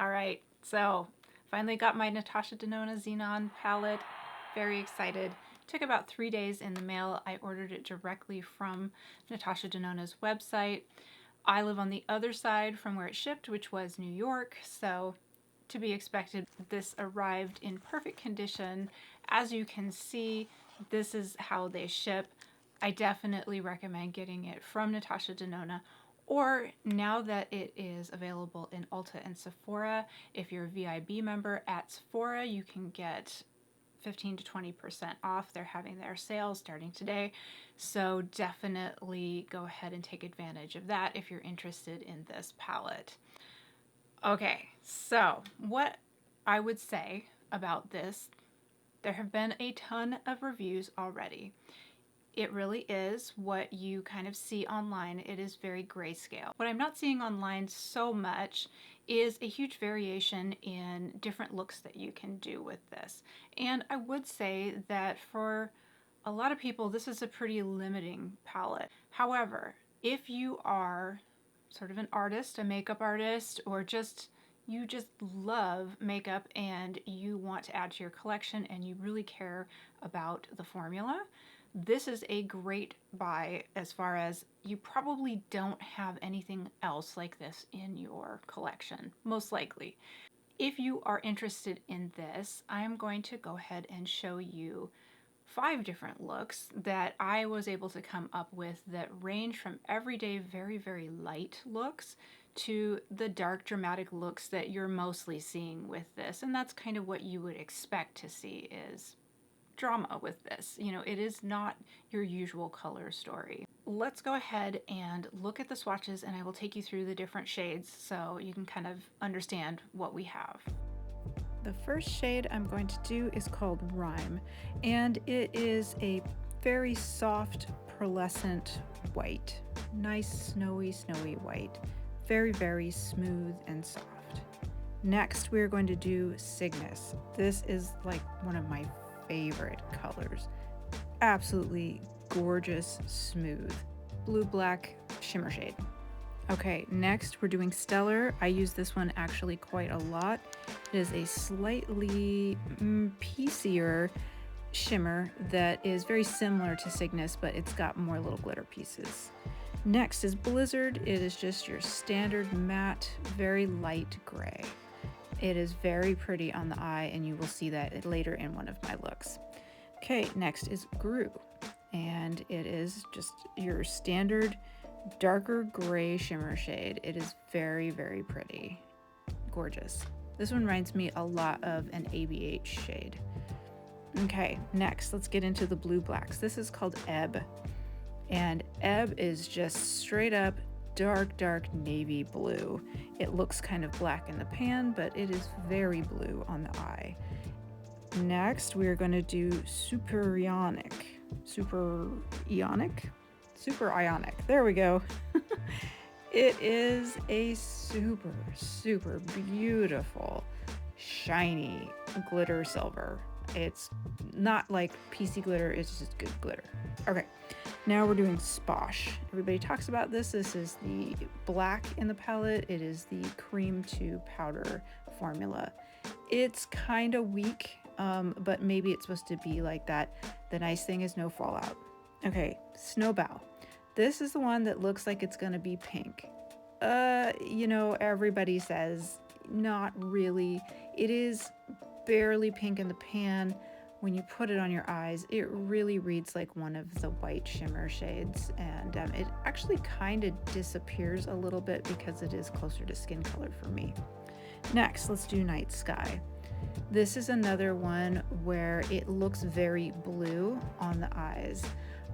All right, so finally got my Natasha Denona Xenon palette. Very excited. Took about 3 days in the mail. I ordered it directly from Natasha Denona's website. I live on the other side from where it shipped, which was New York, so to be expected. This arrived in perfect condition. As you can see, this is how they ship. I definitely recommend getting it from Natasha Denona, or now that it is available in Ulta and Sephora, if you're a VIB member at Sephora, you can get 15 to 20% off. They're having their sale starting today. So definitely go ahead and take advantage of that if you're interested in this palette. Okay, so what I would say about this, there have been a ton of reviews already. It really is what you kind of see online. It is very grayscale. What I'm not seeing online so much is a huge variation in different looks that you can do with this. And I would say that for a lot of people, this is a pretty limiting palette. However, if you are sort of an artist, a makeup artist, or you just love makeup and you want to add to your collection and you really care about the formula, this is a great buy, as far as you probably don't have anything else like this in your collection, most likely. If you are interested in this, I'm going to go ahead and show you 5 different looks that I was able to come up with that range from everyday, very, very light looks to the dark, dramatic looks that you're mostly seeing with this. And that's kind of what you would expect to see, is drama with this. You know, it is not your usual color story. Let's go ahead and look at the swatches, and I will take you through the different shades so you can kind of understand what we have. The first shade I'm going to do is called Rhyme, and it is a very soft, pearlescent white. Nice, snowy, snowy white. Very, very smooth and soft. Next, we're going to do Cygnus. This is like one of my favorite colors. Absolutely gorgeous, smooth. Blue-black shimmer shade. Okay, next we're doing Stellar. I use this one actually quite a lot. It is a slightly piecier shimmer that is very similar to Cygnus, but it's got more little glitter pieces. Next is Blizzard. It is just your standard matte, very light gray. It is very pretty on the eye, and you will see that later in one of my looks. Okay, next is Gru, and it is just your standard darker gray shimmer shade. It is very, very pretty. Gorgeous. This one reminds me a lot of an ABH shade. Okay, next let's get into the blue blacks. This is called Ebb, and Ebb is just straight up dark, dark navy blue. It looks kind of black in the pan, but it is very blue on the eye. Next, we are going to do Super Ionic. There we go. It is a super, super beautiful, shiny glitter silver. It's not like PC glitter, it's just good glitter. Okay, now we're doing Sposh. Everybody talks about this. This is the black in the palette. It is the cream to powder formula. It's kind of weak, but maybe it's supposed to be like that. The nice thing is no fallout. Okay, Snowbow. This is the one that looks like it's gonna be pink. You know, everybody says not really. It is barely pink in the pan. When you put it on your eyes, it really reads like one of the white shimmer shades, and it actually kind of disappears a little bit because it is closer to skin color for me. Next, let's do Night Sky. This is another one where it looks very blue on the eyes.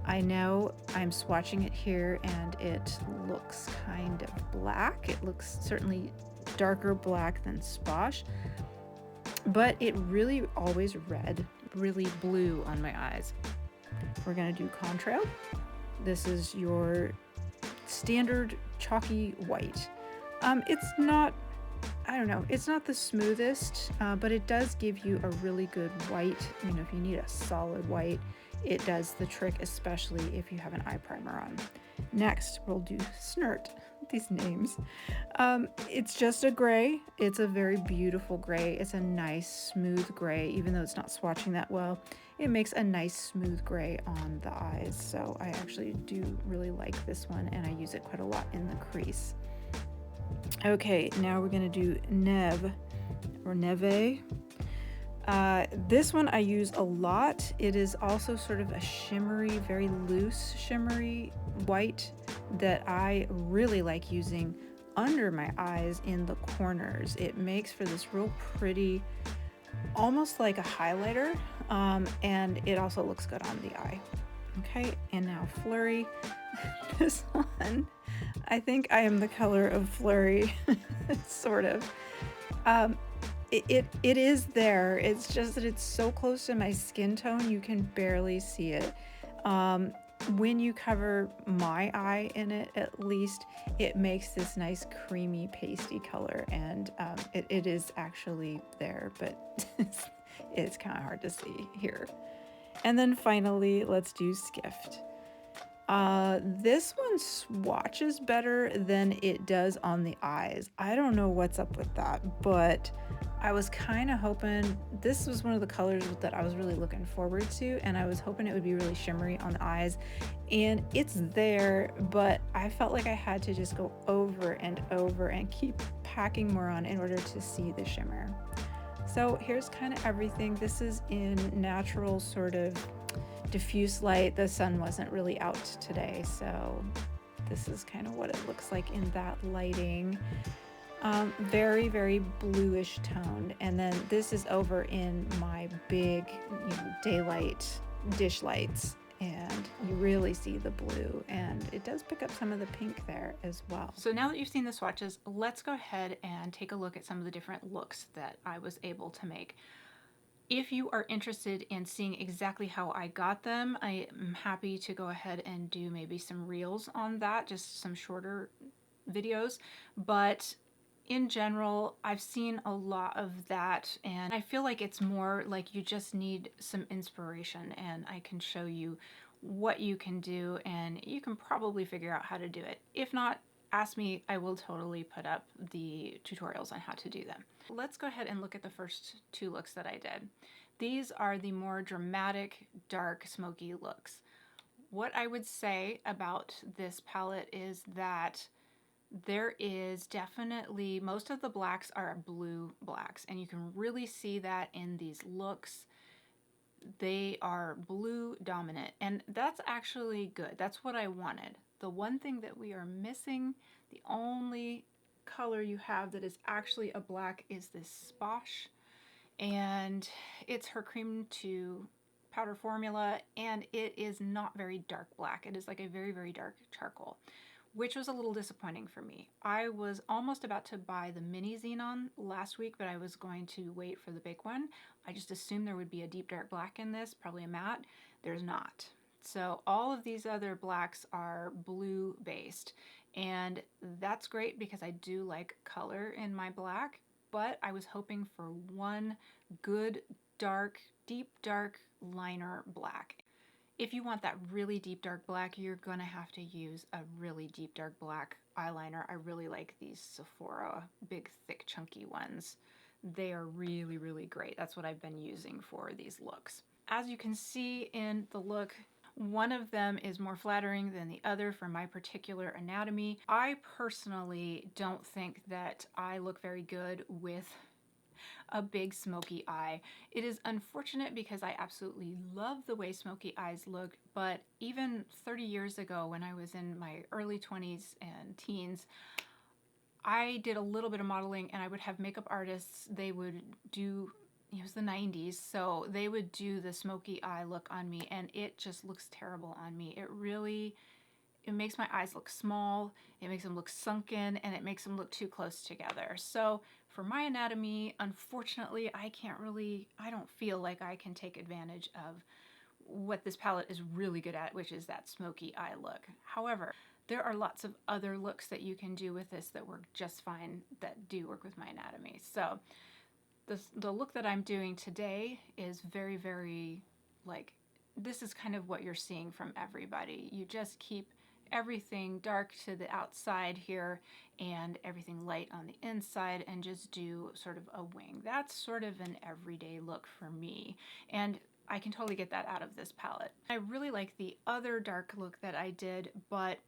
I know I'm swatching it here and it looks kind of black. It looks certainly darker black than Sposh, but it really always read really blue on my eyes. We're gonna do Contrail. This is your standard chalky white. It's not, I don't know, it's not the smoothest, but it does give you a really good white. You know, if you need a solid white, it does the trick, especially if you have an eye primer on. Next, we'll do Snert. These names. It's just a gray. It's a very beautiful gray. It's a nice smooth gray, even though it's not swatching that well. It makes a nice smooth gray on the eyes. So I actually do really like this one, and I use it quite a lot in the crease. Okay, now we're gonna do Neve or Neve. This one I use a lot. It is also sort of a shimmery, very loose shimmery white that I really like using under my eyes in the corners. It makes for this real pretty, almost like a highlighter, and it also looks good on the eye. Okay, and now Flurry. This one, I think I am the color of Flurry, sort of. It is there. It's just that it's so close to my skin tone, you can barely see it. When you cover my eye in it, at least, it makes this nice creamy pasty color, and it is actually there, but it's kind of hard to see here. And then finally, let's do Skift. This one swatches better than it does on the eyes. I don't know what's up with that, but I was kind of hoping this was one of the colors that I was really looking forward to, and I was hoping it would be really shimmery on the eyes, and it's there, but I felt like I had to just go over and over and keep packing more on in order to see the shimmer. So here's kind of everything. This is in natural sort of diffuse light. The sun wasn't really out today, so this is kind of what it looks like in that lighting. Very, very bluish toned. And then this is over in my big, daylight dish lights, and you really see the blue, and it does pick up some of the pink there as well. So now that you've seen the swatches, let's go ahead and take a look at some of the different looks that I was able to make. If you are interested in seeing exactly how I got them, I am happy to go ahead and do maybe some reels on that, just some shorter videos. But in general, I've seen a lot of that, and I feel like it's more like you just need some inspiration, and I can show you what you can do, and you can probably figure out how to do it. If not, ask me, I will totally put up the tutorials on how to do them. Let's go ahead and look at the first two looks that I did. These are the more dramatic, dark, smoky looks. What I would say about this palette is that there is definitely, most of the blacks are blue blacks, and you can really see that in these looks. They are blue dominant, and that's actually good. That's what I wanted. The one thing that we are missing, the only color you have that is actually a black, is this Sposh, and it's her cream to powder formula, and it is not very dark black. It is like a very, very dark charcoal, which was a little disappointing for me. I was almost about to buy the mini Xenon last week, but I was going to wait for the big one. I just assumed there would be a deep dark black in this, probably a matte. There's not. So all of these other blacks are blue based, and that's great because I do like color in my black, but I was hoping for one good dark, deep dark liner black. If you want that really deep dark black, you're going to have to use a really deep dark black eyeliner. I really like these Sephora big thick chunky ones. They are really, really great. That's what I've been using for these looks. As you can see in the look, one of them is more flattering than the other for my particular anatomy. I personally don't think that I look very good with a big smoky eye. It is unfortunate because I absolutely love the way smoky eyes look, but even 30 years ago when I was in my early 20s and teens, I did a little bit of modeling, and I would have makeup artists, they would do, it was the 90s, so they would do the smoky eye look on me, and it just looks terrible on me. It makes my eyes look small, it makes them look sunken, and it makes them look too close together. So for my anatomy, unfortunately, I don't feel like I can take advantage of what this palette is really good at, which is that smoky eye look. However, there are lots of other looks that you can do with this that work just fine, that do work with my anatomy. So the look that I'm doing today is very, very, like, this is kind of what you're seeing from everybody. You just keep everything dark to the outside here and everything light on the inside and just do sort of a wing. That's sort of an everyday look for me, and I can totally get that out of this palette. I really like the other dark look that I did, but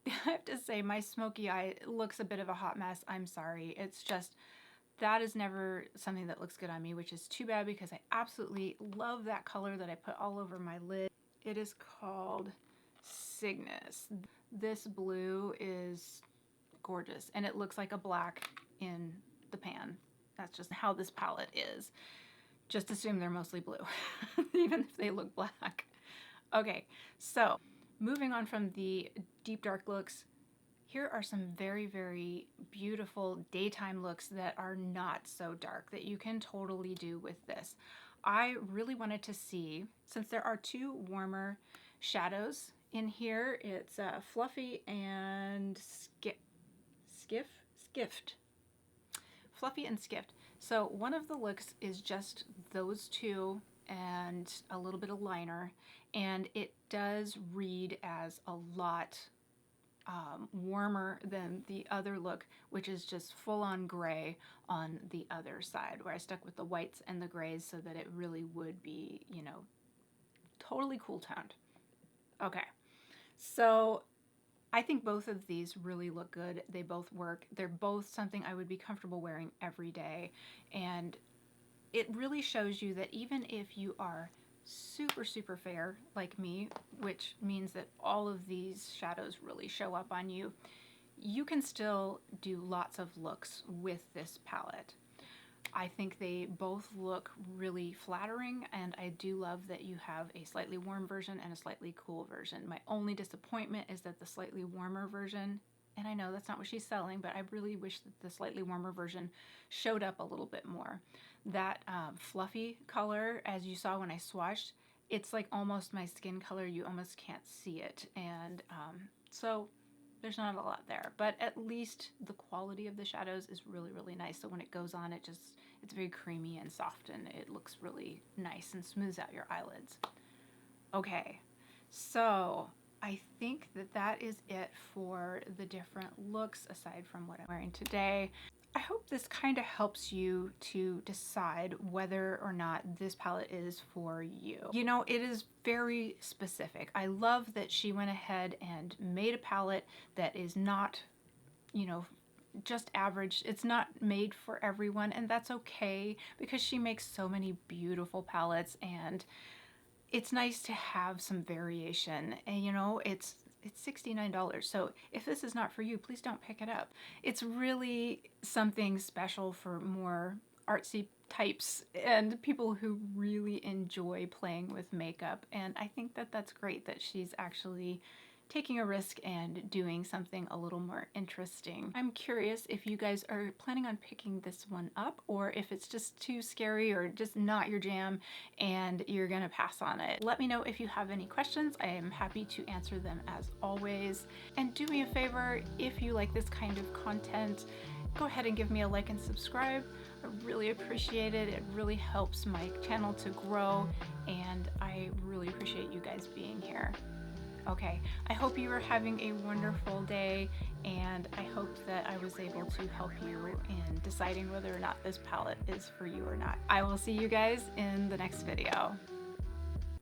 I have to say my smoky eye looks a bit of a hot mess. I'm sorry. It's just, that is never something that looks good on me, which is too bad because I absolutely love that color that I put all over my lid. It is called Cygnus. This blue is gorgeous and it looks like a black in the pan. That's just how this palette is. Just assume they're mostly blue, even if they look black. Okay, so moving on from the deep dark looks, here are some very, very beautiful daytime looks that are not so dark that you can totally do with this. I really wanted to see, since there are two warmer shadows in here, it's Fluffy and Skift. Fluffy and Skift. So one of the looks is just those two and a little bit of liner, and it does read as a lot warmer than the other look, which is just full-on gray on the other side, where I stuck with the whites and the grays so that it really would be, you know, totally cool toned. Okay, so I think both of these really look good. They both work. They're both something I would be comfortable wearing every day, and it really shows you that even if you are super, super fair like me, which means that all of these shadows really show up on you, you can still do lots of looks with this palette. I think they both look really flattering, and I do love that you have a slightly warm version and a slightly cool version. My only disappointment is that the slightly warmer version, and I know that's not what she's selling, but I really wish that the slightly warmer version showed up a little bit more. That fluffy color, as you saw when I swatched, it's like almost my skin color. You almost can't see it, and so there's not a lot there, but at least the quality of the shadows is really, really nice. So when it goes on, it's very creamy and soft, and it looks really nice and smooths out your eyelids. Okay, so I think that that is it for the different looks aside from what I'm wearing today. I hope this kind of helps you to decide whether or not this palette is for you. You know, it is very specific. I love that she went ahead and made a palette that is not, you know, just average. It's not made for everyone, and that's okay because she makes so many beautiful palettes, and it's nice to have some variation. And you know, it's $69. So if this is not for you, please don't pick it up. It's really something special for more artsy types and people who really enjoy playing with makeup. And I think that that's great that she's actually taking a risk and doing something a little more interesting. I'm curious if you guys are planning on picking this one up, or if it's just too scary or just not your jam and you're gonna pass on it. Let me know if you have any questions. I am happy to answer them as always. And do me a favor, if you like this kind of content, go ahead and give me a like and subscribe. I really appreciate it. It really helps my channel to grow, and I really appreciate you guys being here. Okay, I hope you are having a wonderful day, and I hope that I was able to help you in deciding whether or not this palette is for you or not. I will see you guys in the next video.